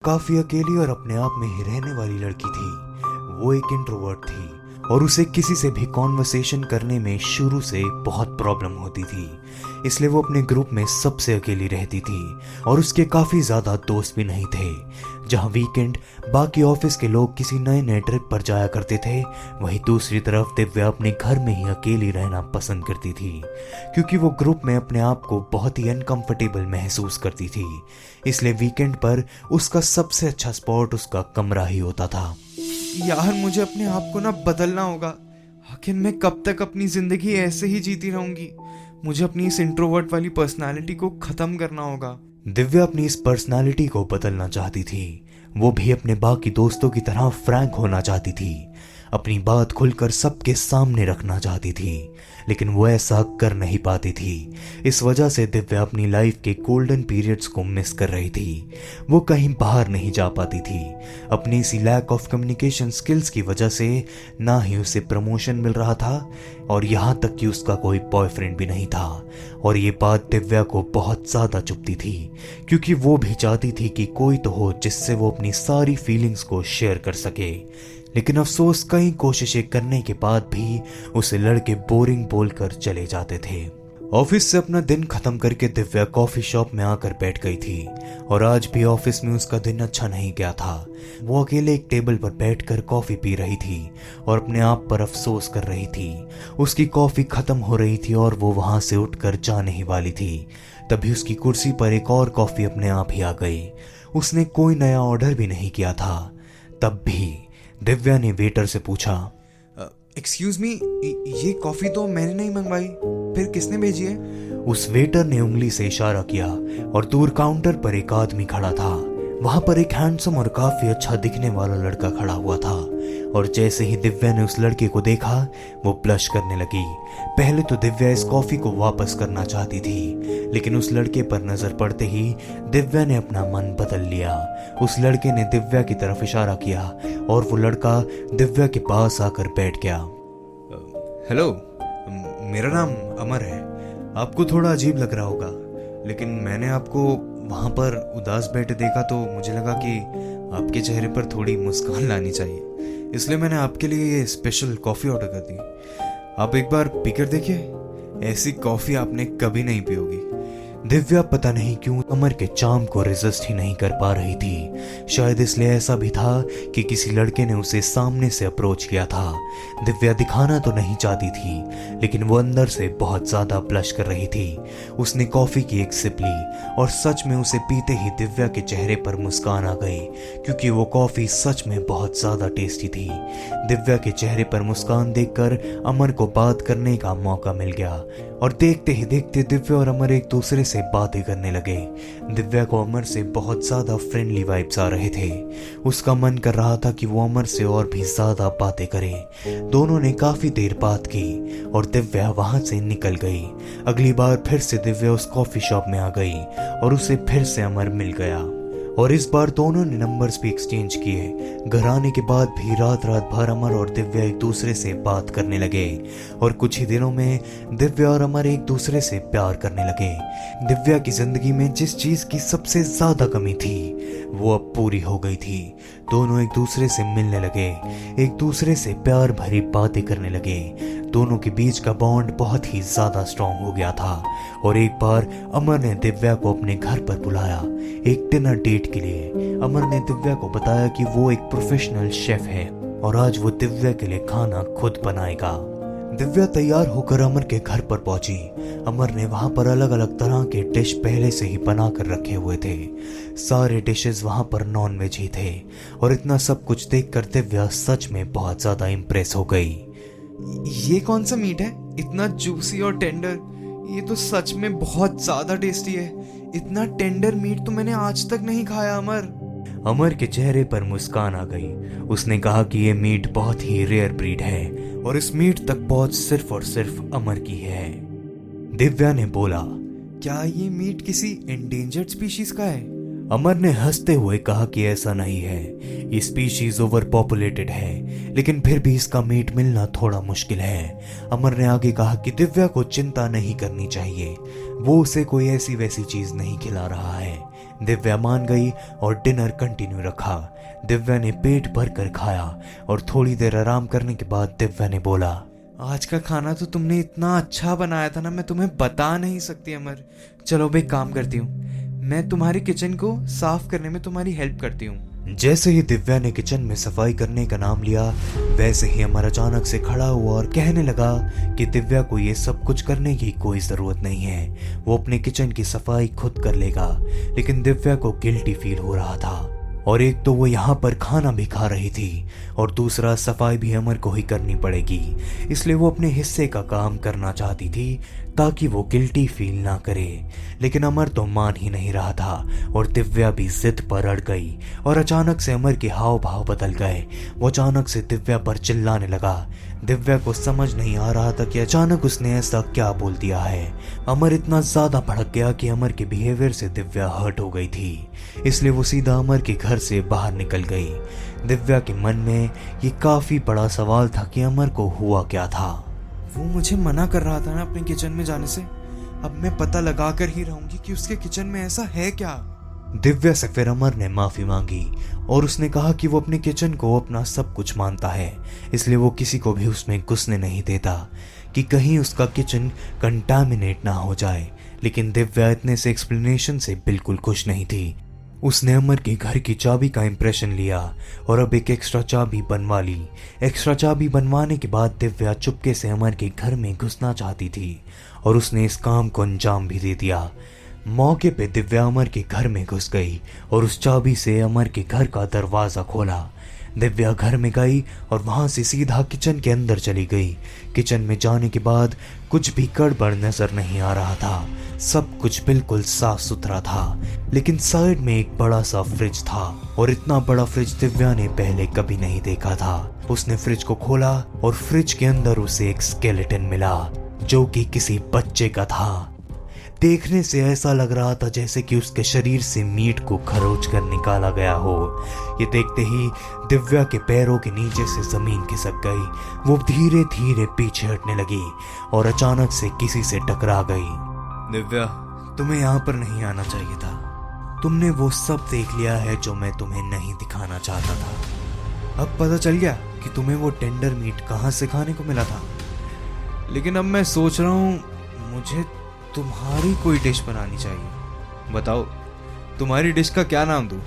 काफी अकेली और अपने आप में ही रहने वाली लड़की थी। वो एक इंट्रोवर्ट थी और उसे किसी से भी कॉन्वर्सेशन करने में शुरू से बहुत प्रॉब्लम होती थी। इसलिए वो अपने ग्रुप में सबसे अकेली रहती थी और उसके काफी ज्यादा दोस्त भी नहीं थे। जहां वीकेंड बाकी ऑफिस के लोग किसी नए नए ट्रिप पर जाया करते थे, वहीं दूसरी तरफ दिव्या अपने घर में ही अकेली रहना पसंद करती थी, क्योंकि वो ग्रुप में अपने आप को बहुत ही अनकंफर्टेबल महसूस करती थी। इसलिए वीकेंड पर उसका सबसे अच्छा स्पॉट उसका कमरा ही होता था। यार मुझे अपने आप को ना बदलना होगा। आखिर मैं कब तक अपनी जिंदगी ऐसे ही जीती रहूंगी। मुझे अपनी इस इंट्रोवर्ट वाली पर्सनालिटी को खत्म करना होगा। दिव्या अपनी इस पर्सनालिटी को बदलना चाहती थी। वो भी अपने बाकी दोस्तों की तरह फ्रैंक होना चाहती थी, अपनी बात खुलकर सबके सामने रखना चाहती थी, लेकिन वो ऐसा कर नहीं पाती थी। इस वजह से दिव्या अपनी लाइफ के गोल्डन पीरियड्स को मिस कर रही थी। वो कहीं बाहर नहीं जा पाती थी। अपनी इसी लैक ऑफ कम्युनिकेशन स्किल्स की वजह से ना ही उसे प्रमोशन मिल रहा था और यहाँ तक कि उसका कोई बॉयफ्रेंड भी नहीं था। और ये बात दिव्या को बहुत ज्यादा चुभती थी, क्योंकि वो भी चाहती थी कि कोई तो हो जिससे वो अपनी सारी फीलिंग्स को शेयर कर सके। लेकिन अफसोस कई कोशिशें करने के बाद भी उसे लड़के बोरिंग बोलकर चले जाते थे। ऑफिस से अपना दिन खत्म करके दिव्या कॉफी शॉप में आकर बैठ गई थी और आज भी ऑफिस में उसका दिन अच्छा नहीं गया था। वो अकेले एक टेबल पर बैठकर कॉफी पी रही थी और अपने आप पर अफसोस कर रही थी। उसकी कॉफी खत्म हो रही थी और वो वहां से उठकर जाने ही वाली थी। तभी उसकी कुर्सी पर एक और कॉफी अपने आप ही आ गई। उसने कोई नया ऑर्डर भी नहीं किया था। तब भी दिव्या ने वेटर से पूछा, एक्सक्यूज मी, ये कॉफी तो मैंने नहीं मंगवाई, फिर किसने भेजी है? उस वेटर ने उंगली से इशारा किया और दूर काउंटर पर एक आदमी खड़ा था। वहां पर एक हैंडसम और काफी अच्छा दिखने वाला लड़का खड़ा हुआ था और जैसे ही दिव्या ने उस लड़के को देखा, वो ब्लश करने लगी। पहले तो दिव्या इस कॉफी को वापस करना चाहती थी, लेकिन उस लड़के पर नजर पड़ते ही दिव्या ने अपना मन बदल लिया। उस लड़के ने दिव्या की तरफ इशारा किया और वो लड़का दिव्या के पास आकर बैठ गया। हेलो, मेरा नाम अमर है। आपको थोड़ा अजीब लग रहा होगा, लेकिन मैंने आपको वहां पर उदास बैठे देखा तो मुझे लगा कि आपके चेहरे पर थोड़ी मुस्कान लानी चाहिए, इसलिए मैंने आपके लिए ये स्पेशल कॉफ़ी ऑर्डर कर दी। आप एक बार पीकर देखिए, ऐसी कॉफ़ी आपने कभी नहीं पी होगी। दिव्या पता नहीं क्यों अमर के चार्म को रेजिस्ट ही नहीं कर पा रही थी। शायद इसलिए ऐसा भी था कि किसी लड़के ने उसे सामने से अप्रोच किया था। दिव्या दिखाना तो नहीं चाहती थी, लेकिन वो अंदर से बहुत ज्यादा ब्लश कर रही थी। उसने कॉफी की एक सिप ली और सच में उसे पीते ही दिव्या के चेहरे पर मुस्कान आ गई, क्योंकि वो कॉफी सच में बहुत ज्यादा टेस्टी थी। दिव्या के चेहरे पर मुस्कान देखकर अमर को बात करने का मौका मिल गया और देखते ही देखते दिव्या और अमर एक दूसरे से बातें करने लगे। दिव्या को अमर से बहुत ज्यादा फ्रेंडली वाइब्स आ रहे थे। उसका मन कर रहा था कि वो अमर से और भी ज्यादा बातें करे। दोनों ने काफी देर बात की और दिव्या वहां से निकल गई। अगली बार फिर से दिव्या उस कॉफी शॉप में आ गई और उसे फिर से अमर मिल गया और इस बार दोनों ने नंबर्स भी एक्सचेंज किए। घर आने के बाद भी रात रात भर अमर और दिव्या एक दूसरे से बात करने लगे और कुछ ही दिनों में दिव्या और अमर एक दूसरे से प्यार करने लगे। दिव्या की जिंदगी में जिस चीज की सबसे ज्यादा कमी थी, वो अब पूरी हो गई थी। दोनों एक दूसरे से मिलने लगे, एक दूसरे से प्यार भरी बातें करने लगे। दोनों के बीच का बॉन्ड बहुत ही ज्यादा स्ट्रांग हो गया था और एक बार अमर ने दिव्या को अपने घर पर बुलाया एक डिनर डेट के लिए। अमर ने दिव्या को बताया कि वो एक प्रोफेशनल शेफ है और आज वो दिव्या के लिए खाना खुद बनाएगा। दिव्या तैयार होकर अमर के घर पर पहुंची। अमर ने वहां पर अलग अलग तरह के डिश पहले से ही बना कर रखे हुए थे। सारे डिशेस वहां पर नॉन वेज ही थे और इतना सब कुछ देखकर दिव्या सच में बहुत ज्यादा इम्प्रेस हो गई। ये कौन सा मीट है, इतना जूसी और टेंडर? ये तो सच में बहुत ज्यादा टेस्टी है। इतना टेंडर मीट तो मैंने आज तक नहीं खाया। अमर के चेहरे पर मुस्कान आ गई। उसने कहा कि ये मीट बहुत ही रेयर ब्रीड है और इस मीट तक पहुंच सिर्फ और सिर्फ अमर की है। दिव्या ने बोला, क्या ये मीट किसी एंडेंजर्ड स्पीशीज का है? अमर ने हंसते हुए कहा कि ऐसा नहीं है, ये स्पीशीज ओवर पॉपुलेटेड है, लेकिन फिर भी इसका मीट मिलना थोड़ा मुश्किल है। अमर ने आगे कहा कि दिव्या को चिंता नहीं करनी चाहिए, वो उसे कोई ऐसी वैसी चीज नहीं खिला रहा है। दिव्या मान गई और डिनर कंटिन्यू रखा। दिव्या ने पेट भर कर खाया और थोड़ी देर आराम करने के बाद दिव्या ने बोला, आज का खाना तो तुमने इतना अच्छा बनाया था ना, मैं तुम्हें बता नहीं सकती अमर। चलो अब एक काम करती हूँ, मैं तुम्हारी किचन को साफ करने में तुम्हारी हेल्प करती हूँ। जैसे ही दिव्या ने किचन में सफाई करने का नाम लिया, वैसे ही अमर अचानक से खड़ा हुआ और कहने लगा कि दिव्या को ये सब कुछ करने की कोई जरूरत नहीं है, वो अपने किचन की सफाई खुद कर लेगा। लेकिन दिव्या को गिल्टी फील हो रहा था, और एक तो वो यहाँ पर खाना भी खा रही थी और दूसरा सफाई भी अमर को ही करनी पड़ेगी। इसलिए वो अपने हिस्से का काम करना चाहती थी ताकि वो गिल्टी फील ना करे। लेकिन अमर तो मान ही नहीं रहा था और दिव्या भी जिद पर अड़ गई और अचानक से अमर के हाव भाव बदल गए। वो अचानक से दिव्या पर चिल्लाने लगा। दिव्या को समझ नहीं आ रहा था कि अचानक उसने ऐसा क्या बोल दिया है। अमर इतना ज्यादा भड़क गया कि अमर के बिहेवियर से दिव्या हर्ट हो गई थी, इसलिए वो सीधा अमर के घर से बाहर निकल गई। दिव्या के मन में ये काफी बड़ा सवाल था कि अमर को हुआ क्या था। वो मुझे मना कर रहा था ना अपने किचन में जाने से, अब मैं पता लगा कर ही रहूंगी कि उसके किचन में ऐसा है क्या। दिव्या से फिर अमर ने माफी मांगी और उसने कहा कि वो अपने किचन को अपना सब कुछ मानता है, इसलिए वो किसी को भी उसमें घुसने नहीं देता कि कहीं उसका किचन कंटामिनेट ना हो जाए। लेकिन दिव्या इतने से एक्सप्लेनेशन से बिल्कुल खुश नहीं थी। उसने अमर के घर की चाबी का इंप्रेशन लिया और अब एक एक्स्ट्रा चाबी बनवा ली। एक्स्ट्रा चाबी बनवाने के बाद दिव्या चुपके से अमर के घर में घुसना चाहती थी और उसने इस काम को अंजाम भी दे दिया। मौके पे दिव्या अमर के घर में घुस गई और उस चाबी से अमर के घर का दरवाजा खोला। दिव्या घर में गई और वहां से सीधा किचन के अंदर चली गई। किचन में जाने के बाद कुछ भी गड़बड़ नजर नहीं आ रहा था, सब कुछ बिल्कुल साफ सुथरा था। लेकिन साइड में एक बड़ा सा फ्रिज था और इतना बड़ा फ्रिज दिव्या ने पहले कभी नहीं देखा था। उसने फ्रिज को खोला और फ्रिज के अंदर उसे एक स्केलेटन मिला जो कि किसी बच्चे का था। देखने से ऐसा लग रहा था जैसे कि उसके शरीर से मीट को खरोच कर निकाला गया हो। ये देखते ही दिव्या के पैरों के नीचे से जमीन खिसक गई। वो धीरे धीरे पीछे हटने लगी और अचानक से किसी से टकरा गई। दिव्या, तुम्हें यहाँ पर नहीं आना चाहिए था। तुमने वो सब देख लिया है जो मैं तुम्हें नहीं दिखाना चाहता था। अब पता चल गया कि तुम्हें वो टेंडर मीट कहाँ से खाने को मिला था। लेकिन अब मैं सोच रहा हूँ मुझे तुम्हारी कोई डिश बनानी चाहिए। बताओ तुम्हारी डिश का क्या नाम दूं?